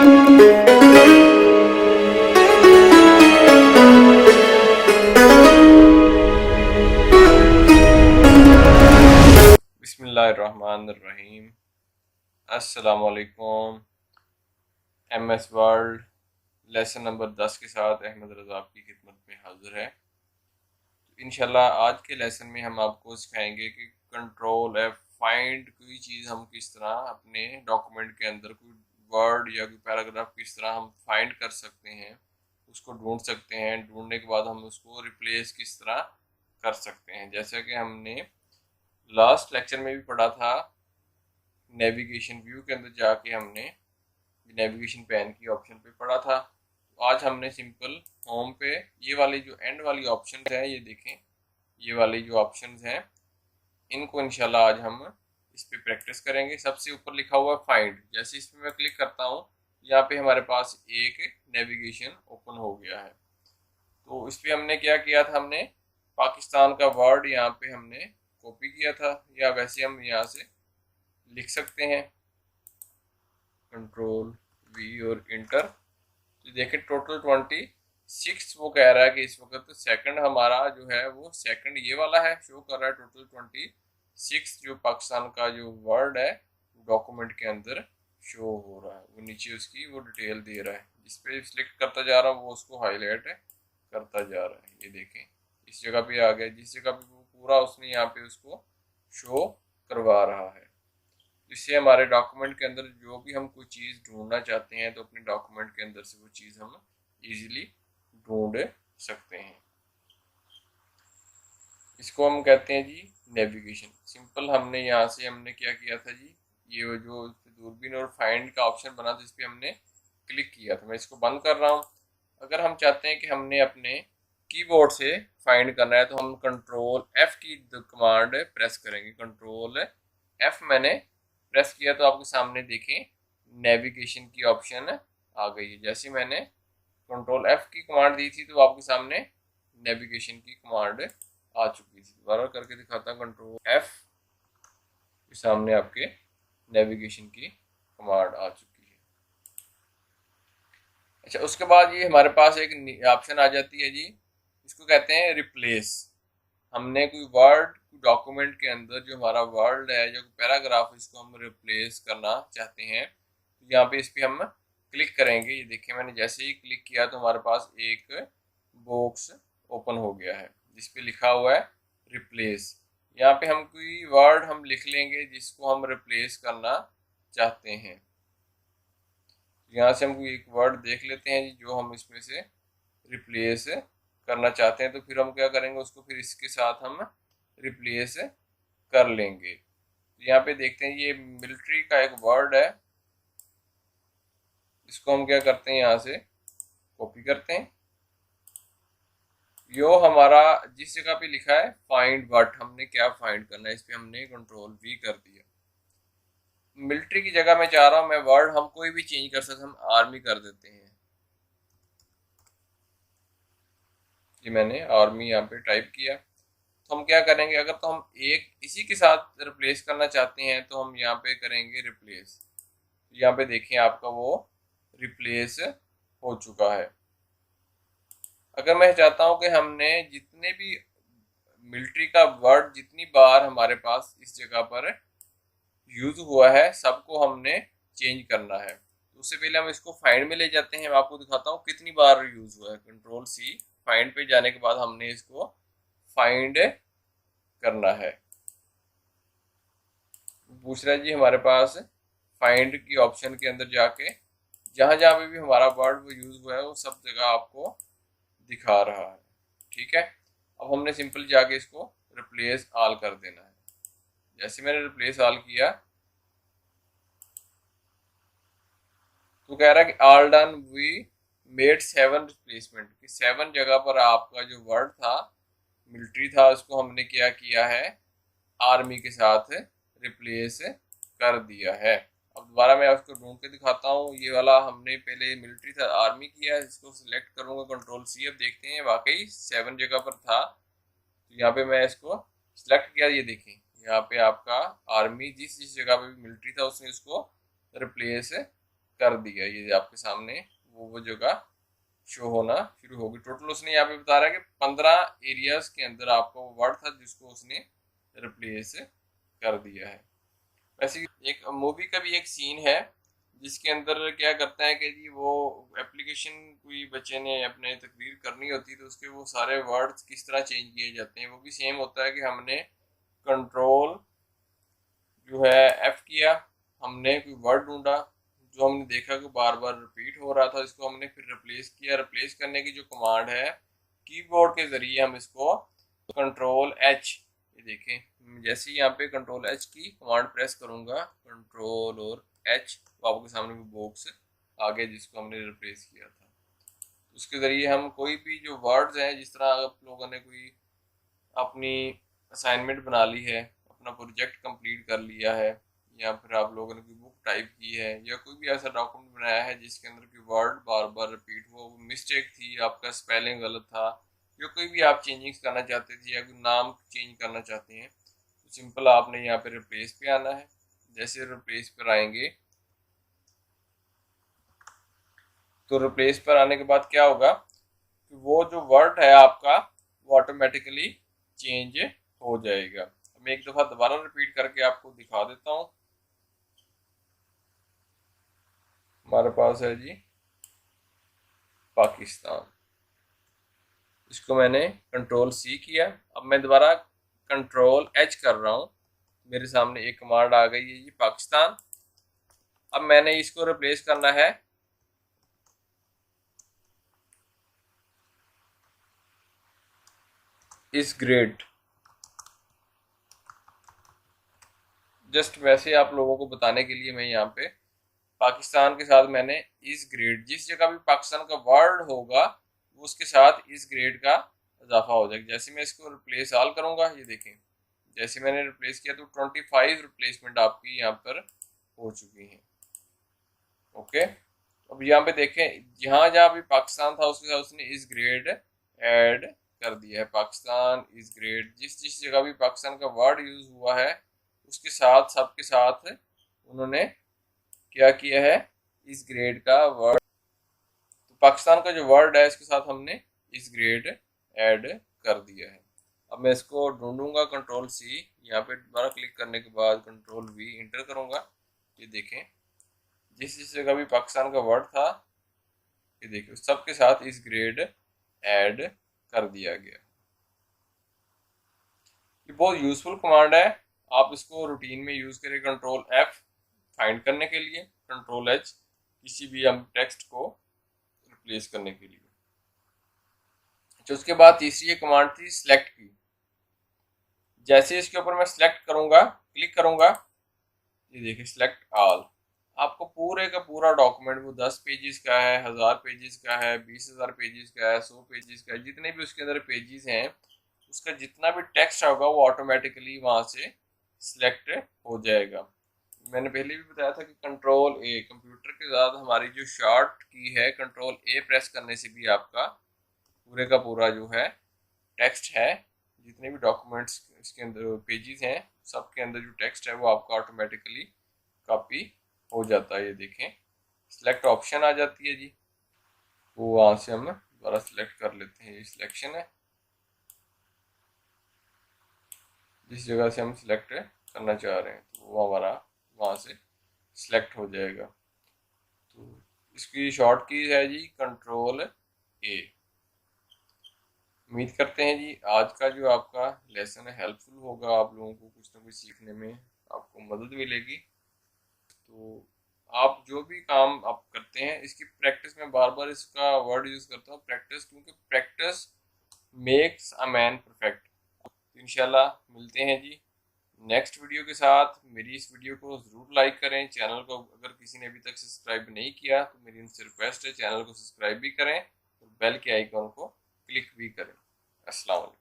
बिस्मिल्लाहिर्रहमानिर्रहीम। अस्सलामुअलैकुम। MS world lesson number 10 के साथ अहमद रज़ा आपकी खिदमत में हाजिर है। इंशाल्लाह आज के लेसन में हम आपको सिखाएंगे कि कंट्रोल F फाइंड कोई चीज़ हम किस तरह अपने डॉक्यूमेंट के अंदर कोई वर्ड या कोई पैराग्राफ किस तरह हम फाइंड कर सकते हैं, उसको ढूंढ सकते हैं। ढूंढने के बाद हम उसको रिप्लेस किस तरह कर सकते हैं। जैसा कि हमने लास्ट लेक्चर में भी पढ़ा था, नेविगेशन व्यू के अंदर जाके हमने नेविगेशन पैन की ऑप्शन पे पढ़ा था। तो आज हमने सिंपल होम पे ये वाली जो एंड वाली ऑप्शन है, ये देखें, ये वाली जो ऑप्शन हैं इनको इंशाल्लाह आज हम इस पे प्रैक्टिस करेंगे। सबसे ऊपर लिखा हुआ है फाइंड, जैसे इस पर मैं क्लिक करता हूँ यहाँ पे हमारे पास एक नेविगेशन ओपन हो गया है। तो इस पर हमने क्या किया था, हमने पाकिस्तान का वर्ड यहाँ पे हमने कॉपी किया था, या वैसे हम यहाँ से लिख सकते हैं कंट्रोल V और इंटर। तो देखें टोटल 26 वो कह रहा है कि इस वक्त सेकंड हमारा जो है वो सेकंड ये वाला है, शो कर रहा है टोटल 26 जो पाकिस्तान का जो वर्ड है डॉक्यूमेंट के अंदर शो हो रहा है। वो नीचे उसकी वो डिटेल दे रहा है, जिस पे सिलेक्ट करता जा रहा हूँ वो उसको हाईलाइट करता जा रहा है। ये देखें इस जगह पे आ गया, जिस जगह पे वो पूरा उसने यहाँ पे उसको शो करवा रहा है। इससे हमारे डॉक्यूमेंट के अंदर जो भी हम कोई चीज़ ढूंढना चाहते हैं तो अपने डॉक्यूमेंट के अंदर से वो चीज़ हम इजीली ढूंढ सकते हैं। इसको हम कहते हैं जी नेविगेशन। सिंपल हमने यहाँ से हमने क्या किया था जी, ये जो दूरबीन और फाइंड का ऑप्शन बना था इस पर हमने क्लिक किया था। मैं इसको बंद कर रहा हूँ। अगर हम चाहते हैं कि हमने अपने कीबोर्ड से फाइंड करना है तो हम कंट्रोल F की कमांड प्रेस करेंगे। कंट्रोल F मैंने प्रेस किया तो आपके सामने देखें नेविगेशन की ऑप्शन आ गई है। जैसे मैंने कंट्रोल F की कमांड दी थी तो आपके सामने नेविगेशन की कमांड आ चुकी थी। दोबारा करके दिखाता हूँ, कंट्रोल F के सामने आपके नेविगेशन की कमांड आ चुकी है। अच्छा, उसके बाद ये हमारे पास एक ऑप्शन आ जाती है जी, इसको कहते हैं रिप्लेस। हमने कोई वर्ड डॉक्यूमेंट के अंदर जो हमारा वर्ड है, जो पैराग्राफ, इसको हम रिप्लेस करना चाहते हैं तो यहाँ पे इस पर हम क्लिक करेंगे। ये देखिए मैंने जैसे ही क्लिक किया तो हमारे पास एक बॉक्स ओपन हो गया है जिस पे लिखा हुआ है रिप्लेस। यहाँ पे हम कोई वर्ड हम लिख लेंगे जिसको हम रिप्लेस करना चाहते हैं। यहाँ से हम कोई एक वर्ड देख लेते हैं जो हम इसमें से रिप्लेस करना चाहते हैं, तो फिर हम क्या करेंगे, उसको फिर इसके साथ हम रिप्लेस कर लेंगे। तो यहाँ पे देखते हैं ये मिलिट्री का एक वर्ड है, इसको हम क्या करते हैं यहाँ से कॉपी करते हैं। यो हमारा जिस जगह पे लिखा है फाइंड व्हाट, हमने क्या फाइंड करना है, इस पे हमने कंट्रोल V कर दिया। मिलिट्री की जगह मैं चाह रहा हूँ मैं वर्ड हम कोई भी चेंज कर सकते, हम आर्मी कर देते हैं। कि मैंने आर्मी यहाँ पे टाइप किया। तो हम क्या करेंगे, अगर तो हम एक इसी के साथ रिप्लेस करना चाहते हैं तो हम यहाँ पे करेंगे रिप्लेस। यहाँ पे देखें आपका वो रिप्लेस हो चुका है। अगर मैं चाहता हूँ कि हमने जितने भी मिलिट्री का वर्ड जितनी बार हमारे पास इस जगह पर यूज हुआ है सबको हमने चेंज करना है, तो उससे पहले हम इसको फाइंड में ले जाते हैं। मैं आपको दिखाता हूँ कितनी बार यूज हुआ है। कंट्रोल C, फाइंड पे जाने के बाद हमने इसको फाइंड करना है। पूछ रहा है जी हमारे पास फाइंड की ऑप्शन के अंदर जाके जहां जहां पे भी हमारा वर्ड वो यूज हुआ है वो सब जगह आपको दिखा रहा है। ठीक है, अब हमने सिंपल जाके इसको रिप्लेस ऑल कर देना है। जैसे मैंने रिप्लेस ऑल किया तो कह रहा है कि all done, we made 7 replacement, कि 7 जगह पर आपका जो वर्ड था मिलिट्री था उसको हमने क्या किया है, आर्मी के साथ रिप्लेस कर दिया है। अब दोबारा मैं उसको ढूंढ के दिखाता हूँ। ये वाला हमने पहले मिलिट्री था, आर्मी किया, इसको सिलेक्ट करूंगा कंट्रोल C। अब देखते हैं वाकई 7 जगह पर था। तो यहाँ पे मैं इसको सिलेक्ट किया, ये देखें यहाँ पे आपका आर्मी जिस जिस जगह पे भी मिलिट्री था उसने उसको रिप्लेस कर दिया। ये आपके सामने वो जगह शो होना शुरू होगी। टोटल उसने यहाँ पे बता रहा है कि 15 एरियाज के अंदर आपका वो वर्ड था जिसको उसने रिप्लेस कर दिया है। वैसे एक मूवी का भी एक सीन है जिसके अंदर क्या करता है कि जी वो एप्लीकेशन कोई बच्चे ने अपने तकरीर करनी होती है तो उसके वो सारे वर्ड्स किस तरह चेंज किए जाते हैं। वो भी सेम होता है कि हमने कंट्रोल जो है F किया, हमने कोई वर्ड ढूंढा जो हमने देखा कि बार बार रिपीट हो रहा था, इसको हमने फिर रिप्लेस किया। रिप्लेस करने की जो कमांड है कीबोर्ड के ज़रिए हम इसको कंट्रोल H, ये देखें जैसे ही यहाँ पे कंट्रोल H की कमांड प्रेस करूँगा, कंट्रोल और H, तो आपके सामने वो बॉक्स आ गया जिसको हमने रिप्लेस किया था। उसके ज़रिए हम कोई भी जो वर्ड्स हैं, जिस तरह आप लोगों ने कोई अपनी असाइनमेंट बना ली है, अपना प्रोजेक्ट कंप्लीट कर लिया है, या फिर आप लोगों ने कोई बुक टाइप की है या कोई भी ऐसा डॉक्यूमेंट बनाया है जिसके अंदर कोई वर्ड बार बार रिपीट हुआ, वो मिस्टेक थी, आपका स्पेलिंग गलत था, या कोई भी आप चेंजिंग्स करना चाहते थे या कोई नाम चेंज करना चाहते हैं, तो सिंपल आपने यहाँ पे रिप्लेस पे आना है। जैसे रिप्लेस पर आएंगे तो रिप्लेस पर आने के बाद क्या होगा कि वो जो वर्ड है आपका वो ऑटोमेटिकली चेंज हो जाएगा। मैं एक दफ़ा दोबारा रिपीट करके आपको दिखा देता हूँ। हमारे पास है जी पाकिस्तान, इसको मैंने कंट्रोल C किया। अब मैं दोबारा कंट्रोल H कर रहा हूँ, मेरे सामने एक कमांड आ गई है जी पाकिस्तान। अब मैंने इसको रिप्लेस करना है इस ग्रेड। जस्ट वैसे आप लोगों को बताने के लिए मैं यहाँ पे पाकिस्तान के साथ मैंने इस ग्रेड, जिस जगह भी पाकिस्तान का वर्ड होगा वो उसके साथ इस ग्रेड का इजाफा हो जाएगा। जैसे मैं इसको रिप्लेस ऑल करूँगा, ये देखें जैसे मैंने रिप्लेस किया तो 25 रिप्लेसमेंट आपकी यहाँ पर हो चुकी हैं। ओके, अब यहाँ पे देखें जहाँ जहाँ भी पाकिस्तान था उसके साथ उसने इस ग्रेड ऐड कर दिया है। पाकिस्तान इस ग्रेड, जिस जिस जगह भी पाकिस्तान का वर्ड यूज़ हुआ है उसके साथ सबके साथ उन्होंने क्या किया है, इस ग्रेड का वर्ड, तो पाकिस्तान का जो वर्ड है इसके साथ हमने इस ग्रेड ऐड कर दिया है। अब मैं इसको ढूंढूंगा कंट्रोल C, यहाँ पे दोबारा क्लिक करने के बाद कंट्रोल V इंटर करूंगा। ये देखें जिस जिस जगह भी पाकिस्तान का वर्ड था, ये देखिए सबके साथ इस ग्रेड ऐड कर दिया गया। ये बहुत यूजफुल कमांड है, आप इसको रूटीन में यूज़ करें। कंट्रोल F फाइंड करने के लिए, कंट्रोल H किसी भी हम टेक्स्ट को रिप्लेस करने के लिए। तो उसके बाद तीसरी कमांड थी सिलेक्ट की। जैसे इसके ऊपर मैं सिलेक्ट करूंगा, क्लिक करूंगा, ये देखिए सिलेक्ट ऑल, आपको पूरे का पूरा डॉक्यूमेंट, वो 10 पेजेस का है, 1000 पेजेस का है, 20,000 पेजेस का है, 100 पेजेस का है, जितने भी उसके अंदर पेजेस हैं उसका जितना भी टेक्स्ट होगा वो ऑटोमेटिकली वहाँ से सिलेक्ट हो जाएगा। मैंने पहले भी बताया था कि कंट्रोल A, कंप्यूटर के साथ हमारी जो शॉर्ट की है, कंट्रोल A प्रेस करने से भी आपका पूरे का पूरा जो है टेक्स्ट है, जितने भी डॉक्यूमेंट्स इसके अंदर पेजेस हैं सबके अंदर जो टेक्स्ट है वो आपका ऑटोमेटिकली कॉपी हो जाता है। ये देखें सिलेक्ट ऑप्शन आ जाती है जी, वो वहाँ से हम दोबारा सिलेक्ट कर लेते हैं। ये सिलेक्शन है, जिस जगह से हम सिलेक्ट करना चाह रहे हैं तो वो हमारा वहाँ से सिलेक्ट हो जाएगा। तो इसकी शॉर्ट की है जी कंट्रोल A। उम्मीद करते हैं जी आज का जो आपका लेसन है हेल्पफुल होगा, आप लोगों को कुछ ना कुछ सीखने में आपको मदद मिलेगी। तो आप जो भी काम आप करते हैं इसकी प्रैक्टिस, में बार बार इसका वर्ड यूज़ करता हूँ प्रैक्टिस, क्योंकि practice makes a man perfect. तो इंशाल्लाह मिलते हैं जी नेक्स्ट वीडियो के साथ। मेरी इस वीडियो को ज़रूर लाइक करें, चैनल को अगर किसी ने अभी तक सब्सक्राइब नहीं किया तो मेरी उनसे रिक्वेस्ट है चैनल को सब्सक्राइब भी करें और बेल के आइकॉन को क्लिक भी करें। अस्सलाम वालेकुम।